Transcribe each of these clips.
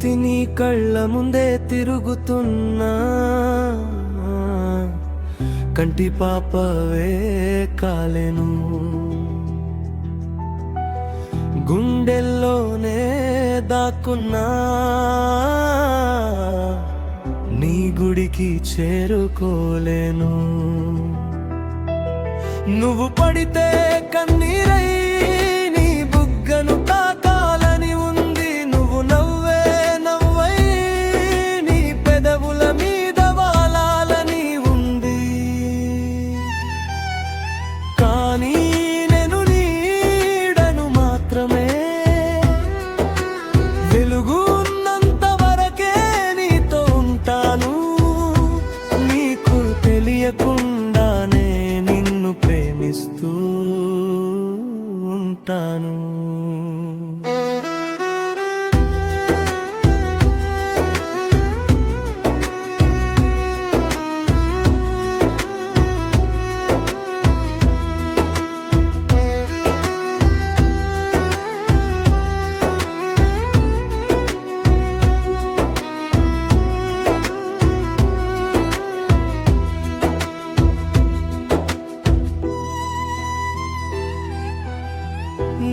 ప్రకృతి నీ కళ్ళ ముందే తిరుగుతున్నా కంటి పాపవే కాలెను గుండెల్లోనే దాక్కున్నా నీ గుడికి చేరుకోలేను నువ్వు పడితే కన్నీరై నీ బుగ్గను తాకాలని ఉంది నువ్వు నవ్వే నవ్వై నీ పెదవుల మీద వాలాలని ఉంది కానీ నేను నీడను మాత్రమే వెలుగు ఉన్నంత వరకే నీతో ఉంటాను నీకు తెలియకుండానే నిన్ను ప్రేమిస్తూ ఉంటాను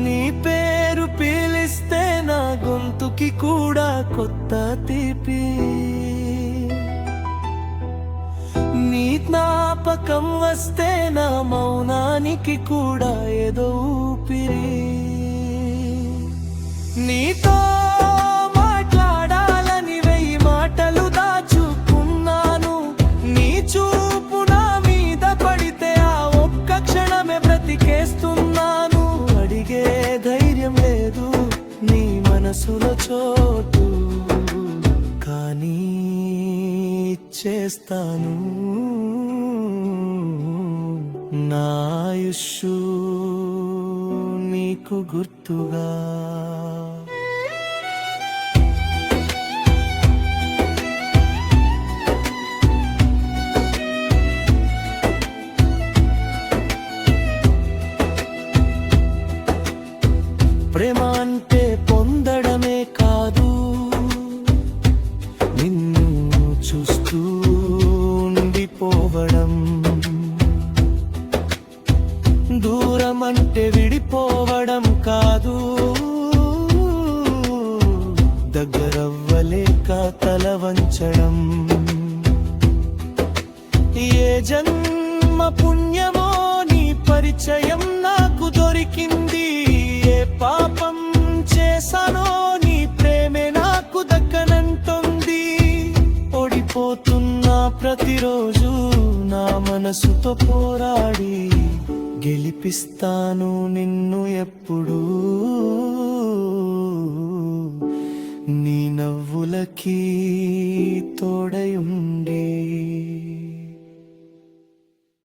నీ పేరు పిలిస్తే నా గొంతుకి కూడా కొత్త తీపి నీ జ్ఞాపకం వస్తే నా మౌనానికి కూడా ఏదో ఊపిరి నీతో మాట్లాడాలని 1000 మాటలు దాచుకున్నాను నీ చూపు నా మీద పడితే ఆ ఒక్క క్షణమే బ్రతికేస్తున్నాను అడిగే ధైర్యం లేదు నీ మనసులో చోటు కానీ ఇచ్చేస్తాను నా ఆయుష్షు నీకు గుర్తుగా ప్రేమ అంటే పొందడమే కాదు నిన్ను చూస్తూ ఉండిపోవడం దూరం అంటే విడిపోవడం కాదు దగ్గరవ్వలేక తల వంచడం ఏ జన్మ పుణ్యమో నీ పరిచయం నాకు దొరికింది ఏ పాపం చేశానో నీ ప్రేమే నాకు దక్కనంటుంది ఓడిపోతున్నా ప్రతిరోజు నా మనసుతో పోరాడి గెలిపిస్తాను నిన్ను ఎప్పుడూ నీ నవ్వులకి